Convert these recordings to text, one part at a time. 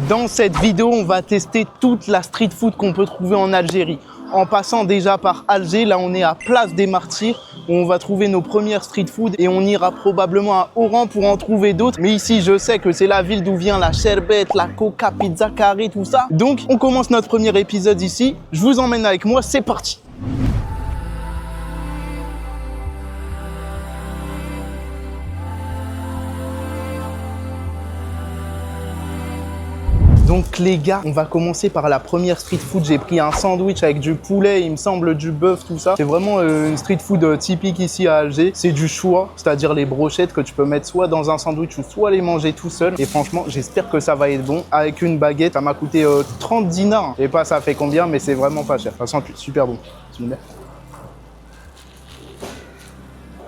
Dans cette vidéo, on va tester toute la street food qu'on peut trouver en Algérie. En passant déjà par Alger, là on est à Place des Martyrs, où on va trouver nos premières street food et on ira probablement à Oran pour en trouver d'autres. Mais ici, je sais que c'est la ville d'où vient la sherbet, la coca, pizza carré, tout ça. Donc, on commence notre premier épisode ici. Je vous emmène avec moi, c'est parti. Donc les gars, on va commencer par la première street food. J'ai pris un sandwich avec du poulet, il me semble du bœuf, tout ça. C'est vraiment une street food typique ici à Alger. C'est du choix, c'est-à-dire les brochettes que tu peux mettre soit dans un sandwich ou soit les manger tout seul. Et franchement, j'espère que ça va être bon. Avec une baguette, ça m'a coûté 30 dinars. Je sais pas ça fait combien, mais c'est vraiment pas cher. De toute façon, super bon.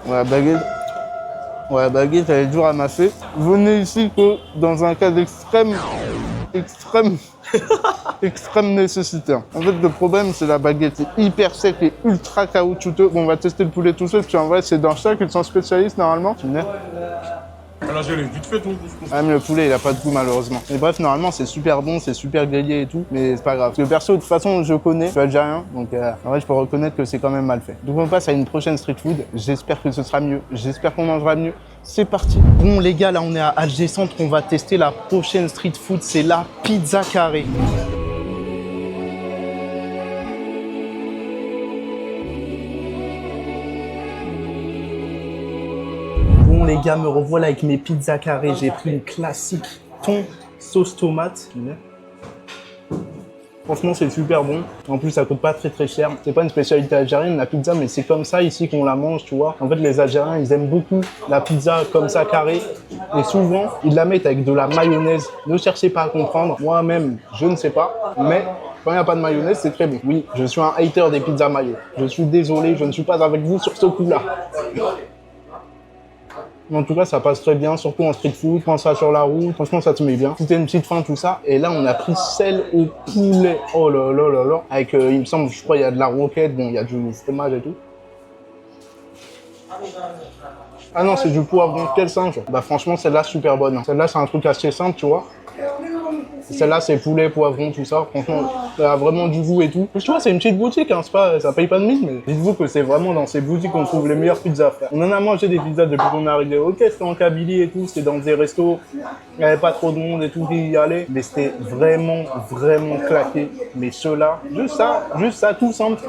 Ouais, baguette, elle est dure à mâcher. Venez ici que dans un cas d'extrême nécessité. En fait, le problème, c'est la baguette. C'est hyper sec et ultra caoutchouteux. Bon, on va tester le poulet tout seul, parce qu'en vrai, c'est dans chaque, ils sont spécialistes normalement. Tu venais ? Alors, j'ai vite fait tout. Ah, mais le poulet, il a pas de goût, malheureusement. Mais bref, normalement, c'est super bon, c'est super grillé et tout, mais c'est pas grave. Parce que perso, de toute façon, je connais, je suis algérien, donc en vrai, je peux reconnaître que c'est quand même mal fait. Donc, on passe à une prochaine street food. J'espère que ce sera mieux. J'espère qu'on mangera mieux. C'est parti. Bon, les gars, là, on est à Alger Centre. On va tester la prochaine street food. C'est la pizza carré. Bon, les gars, me revoilà avec mes pizzas carrées. J'ai pris une classique thon sauce tomate. Franchement, c'est super bon. En plus, ça coûte pas très cher. C'est pas une spécialité algérienne, la pizza, mais c'est comme ça ici qu'on la mange, tu vois. En fait, les Algériens, ils aiment beaucoup la pizza comme ça, carrée. Et souvent, ils la mettent avec de la mayonnaise. Ne cherchez pas à comprendre. Moi-même, je ne sais pas. Mais quand il n'y a pas de mayonnaise, c'est très bon. Oui, je suis un hater des pizzas mayo. Je suis désolé, je ne suis pas avec vous sur ce coup-là. En tout cas, ça passe très bien, surtout en street food. Prends ça sur la route, franchement, ça te met bien. C'était une petite faim, tout ça. Et là, on a pris celle au poulet. Oh là là là là. Avec, il me semble, je crois, il y a de la roquette, bon, il y a du fromage et tout. Ah non, c'est du poivron. Quel singe. Bah franchement, celle-là, super bonne. Celle-là, c'est un truc assez simple, tu vois. Celle-là, c'est poulet, poivron, tout ça. Franchement, ça a vraiment du goût et tout. Tu vois, c'est une petite boutique, hein. Pas, ça paye pas de mine, mais dites-vous que c'est vraiment dans ces boutiques qu'on trouve les meilleures pizzas, frère. On en a mangé des pizzas depuis qu'on est arrivé. Ok, c'était en Kabylie et tout, c'était dans des restos. Il n'y avait pas trop de monde et tout qui y allait. Mais c'était vraiment claqué. Mais ceux-là, juste ça, tout simple.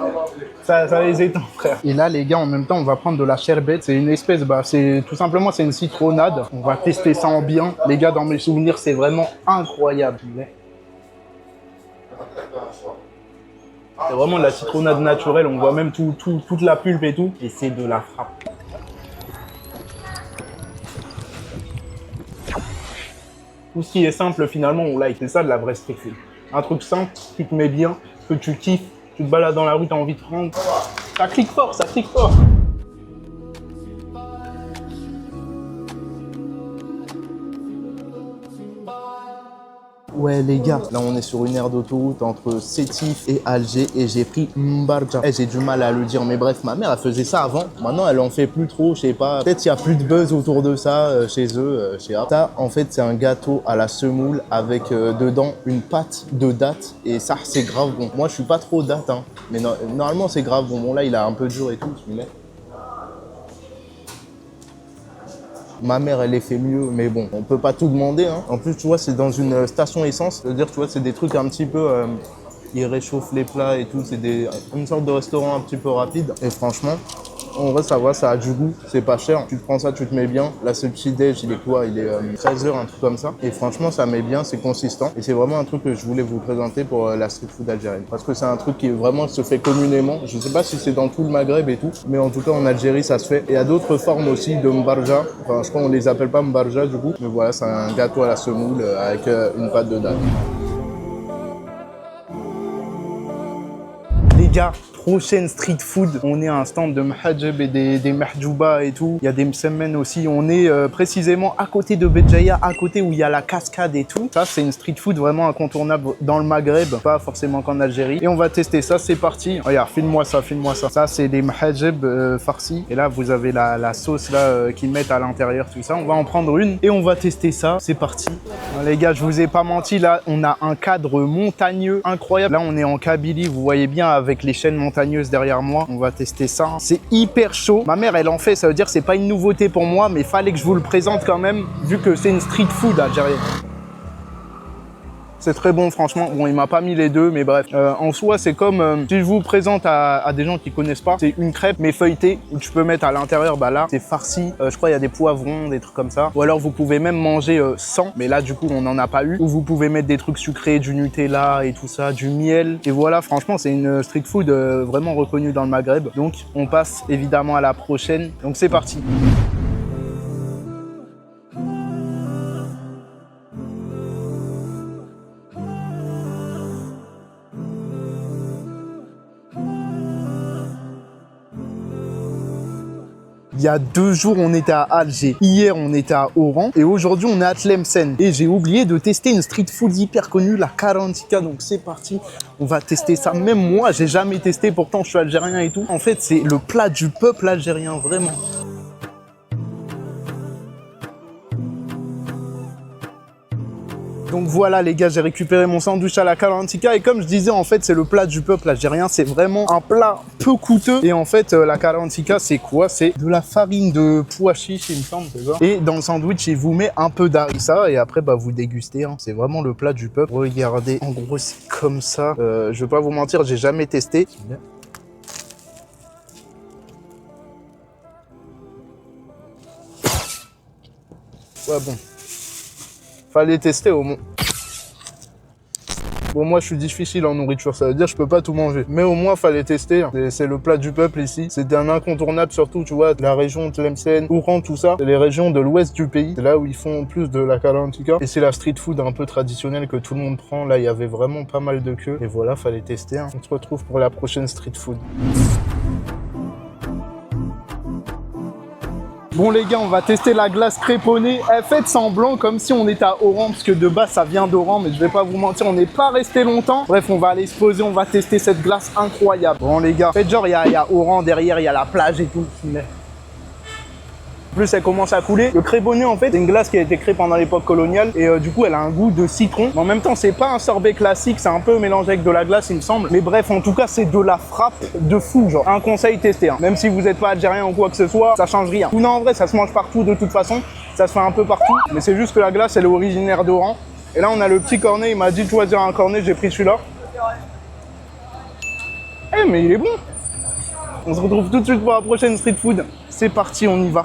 Ça les éteint, frère. Et là, les gars, en même temps, on va prendre de la sherbet. C'est une espèce, c'est tout simplement, c'est une citronnade. On va tester ça en bien. Les gars, dans mes souvenirs, c'est vraiment incroyable. C'est vraiment de la citronnade naturelle. On voit même toute la pulpe et tout. Et c'est de la frappe. Tout ce qui est simple, finalement, on like. C'est ça de la vraie street food. Un truc simple, qui te met bien, que tu kiffes. Tu te balades dans la rue, tu as envie de prendre. Ça clique fort, ça clique fort. Ouais les gars, là on est sur une aire d'autoroute entre Sétif et Alger et j'ai pris Mbarja. J'ai du mal à le dire, mais bref, ma mère elle faisait ça avant. Maintenant elle en fait plus trop, je sais pas. Peut-être qu'il y a plus de buzz autour de ça chez eux, chez Art. Ça en fait c'est un gâteau à la semoule avec dedans une pâte de date et ça c'est grave bon. Moi je suis pas trop date hein, mais normalement c'est grave bon. Bon là il a un peu dur et tout, mais... Ma mère, elle les fait mieux, mais bon, on peut pas tout demander. Hein. En plus, tu vois, c'est dans une station essence. C'est-à-dire, tu vois, c'est des trucs un petit peu... ils réchauffent les plats et tout. C'est une sorte de restaurant un petit peu rapide. Et franchement, en vrai, ça va, ça a du goût. C'est pas cher. Tu te prends ça, tu te mets bien. Là, ce petit déj, il est quoi? Il est 13h, un truc comme ça. Et franchement, ça met bien, c'est consistant. Et c'est vraiment un truc que je voulais vous présenter pour la street food algérienne. Parce que c'est un truc qui vraiment se fait communément. Je sais pas si c'est dans tout le Maghreb et tout. Mais en tout cas, en Algérie, ça se fait. Et il y a d'autres formes aussi de mbarja. Enfin, je crois qu'on les appelle pas mbarja du coup. Mais voilà, c'est un gâteau à la semoule avec une pâte de date. Les gars, prochaine street food. On est à un stand de Mhajeb et des Mahjouba et tout. Il y a des msemmen aussi. On est précisément à côté de Béjaïa, à côté où il y a la cascade et tout. Ça, c'est une street food vraiment incontournable dans le Maghreb, pas forcément qu'en Algérie. Et on va tester ça, c'est parti. Regarde, filme-moi ça, filme-moi ça. Ça, c'est des Mhajeb farcis. Et là, vous avez la sauce là qu'ils mettent à l'intérieur, tout ça. On va en prendre une et on va tester ça. C'est parti. Les gars, je vous ai pas menti, là, on a un cadre montagneux incroyable. Là, on est en Kabylie, vous voyez bien avec les chaînes montagneuses derrière moi. On va tester ça. C'est hyper chaud. Ma mère, elle en fait, ça veut dire que c'est pas une nouveauté pour moi, mais fallait que je vous le présente quand même, vu que c'est une street food algérienne. C'est très bon, franchement. Bon, il m'a pas mis les deux, mais bref. En soi, c'est comme si je vous présente à des gens qui connaissent pas. C'est une crêpe, mais feuilletée, où tu peux mettre à l'intérieur, bah là, c'est farci. Je crois il y a des poivrons, des trucs comme ça. Ou alors, vous pouvez même manger sans, mais là, du coup, on n'en a pas eu. Ou vous pouvez mettre des trucs sucrés, du Nutella et tout ça, du miel. Et voilà, franchement, c'est une street food vraiment reconnue dans le Maghreb. Donc, on passe évidemment à la prochaine. Donc, c'est parti. Il y a 2 jours, on était à Alger. Hier, on était à Oran. Et aujourd'hui, on est à Tlemcen. Et j'ai oublié de tester une street food hyper connue, la Karantika. Donc, c'est parti. On va tester ça. Même moi, j'ai jamais testé. Pourtant, je suis algérien et tout. En fait, c'est le plat du peuple algérien, vraiment. Donc voilà les gars, j'ai récupéré mon sandwich à la Karantika et comme je disais, en fait, c'est le plat du peuple algérien. C'est vraiment un plat peu coûteux. Et en fait, la Karantika, c'est quoi? C'est de la farine de pois chiche, il me semble, c'est ça. Et dans le sandwich, il vous met un peu d'harissa et après, bah, vous dégustez. Hein. C'est vraiment le plat du peuple. Regardez, en gros, c'est comme ça. Je vais pas vous mentir, j'ai jamais testé. Ouais, bon. Fallait tester au moins. Bon, moi, je suis difficile en nourriture, ça veut dire que je peux pas tout manger. Mais au moins, fallait tester. C'est le plat du peuple ici. C'était un incontournable, surtout, tu vois, la région de Tlemcen, Oran, tout ça. C'est les régions de l'ouest du pays. C'est là où ils font plus de la Karantika. Et c'est la street food un peu traditionnelle que tout le monde prend. Là, il y avait vraiment pas mal de queues. Et voilà, fallait tester. Hein. On se retrouve pour la prochaine street food. Bon les gars, on va tester la glace créponnée. Elle fait semblant comme si on était à Oran, parce que de base ça vient d'Oran, mais je vais pas vous mentir, on n'est pas resté longtemps. Bref, on va aller se poser, on va tester cette glace incroyable. Bon les gars, faites genre, il y a Oran derrière, il y a la plage et tout. Mais... plus elle commence à couler. Le créponnée en fait c'est une glace qui a été créée pendant l'époque coloniale et du coup elle a un goût de citron. Mais en même temps c'est pas un sorbet classique, c'est un peu mélangé avec de la glace il me semble. Mais bref en tout cas c'est de la frappe de fou genre. Un conseil testé hein. Même si vous n'êtes pas algérien ou quoi que ce soit, ça change rien. Ou non en vrai ça se mange partout de toute façon, ça se fait un peu partout. Mais c'est juste que la glace elle est originaire d'Oran. Et là on a le petit cornet, il m'a dit de choisir un cornet, j'ai pris celui-là. Eh mais il est bon. On se retrouve tout de suite pour la prochaine street food. C'est parti, on y va.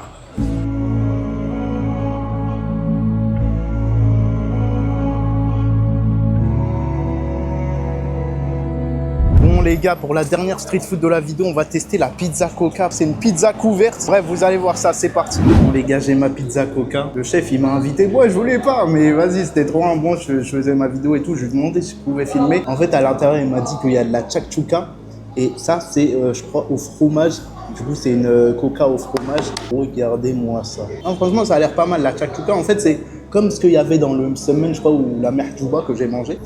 Les gars, pour la dernière street food de la vidéo, on va tester la pizza coca. C'est une pizza couverte. Bref, vous allez voir ça, c'est parti. Bon les gars, j'ai ma pizza coca. Le chef, il m'a invité. Moi, je voulais pas, mais vas-y, c'était trop bon. Je faisais ma vidéo et tout. Je lui ai demandé si je pouvais filmer. En fait, à l'intérieur, il m'a dit qu'il y a de la chakchouka. Et ça, c'est, je crois, au fromage. Du coup, c'est une coca au fromage. Regardez-moi ça. Non, franchement, ça a l'air pas mal. La chakchouka, en fait, c'est comme ce qu'il y avait dans le msemen, je crois, ou la mahjouba que j'ai mangé.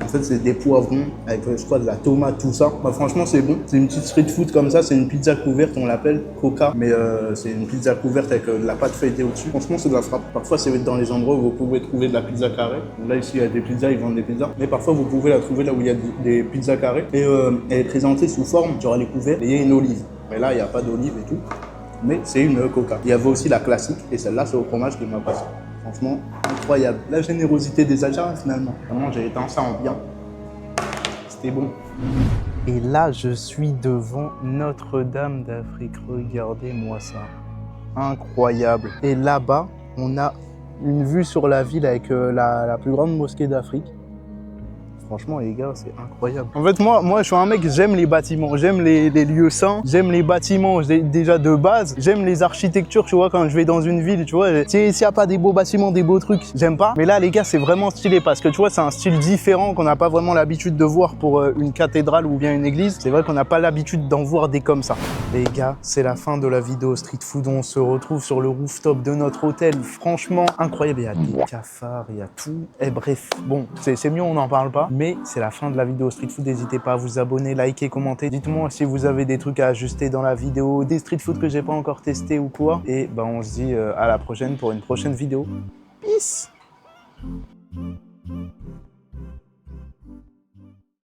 En fait, c'est des poivrons avec, je crois, de la tomate, tout ça. Bah, franchement, c'est bon. C'est une petite street food comme ça. C'est une pizza couverte, on l'appelle coca. Mais c'est une pizza couverte avec de la pâte feuilletée au-dessus. Franchement, c'est de la frappe. Parfois, c'est dans les endroits où vous pouvez trouver de la pizza carrée. Là, ici, il y a des pizzas, ils vendent des pizzas. Mais parfois, vous pouvez la trouver là où il y a des pizzas carrées. Et elle est présentée sous forme, genre elle est couverte. Et il y a une olive. Mais là, il n'y a pas d'olive et tout. Mais c'est une coca. Il y avait aussi la classique. Et celle-là, c'est au fromage qui m'a passé. Franchement, incroyable. La générosité des Algériens, finalement. Vraiment, j'ai éteint ça en bien. C'était bon. Et là, je suis devant Notre-Dame d'Afrique. Regardez-moi ça. Incroyable. Et là-bas, on a une vue sur la ville avec la plus grande mosquée d'Afrique. Franchement, les gars, c'est incroyable. En fait, moi, je suis un mec, j'aime les bâtiments, j'aime les lieux saints, j'aime les bâtiments déjà de base, j'aime les architectures, tu vois, quand je vais dans une ville, tu vois, s'il n'y a pas des beaux bâtiments, des beaux trucs, j'aime pas. Mais là, les gars, c'est vraiment stylé parce que, tu vois, c'est un style différent qu'on n'a pas vraiment l'habitude de voir pour une cathédrale ou bien une église. C'est vrai qu'on n'a pas l'habitude d'en voir des comme ça. Les gars, c'est la fin de la vidéo Street Food. On se retrouve sur le rooftop de notre hôtel. Franchement, incroyable. Il y a des cafards, il y a tout. Et bref, bon, c'est mieux, on n'en parle pas. Mais c'est la fin de la vidéo Street Food. N'hésitez pas à vous abonner, liker, commenter. Dites-moi si vous avez des trucs à ajuster dans la vidéo, des Street Food que j'ai pas encore testé ou quoi. Et ben, on se dit à la prochaine pour une prochaine vidéo. Peace!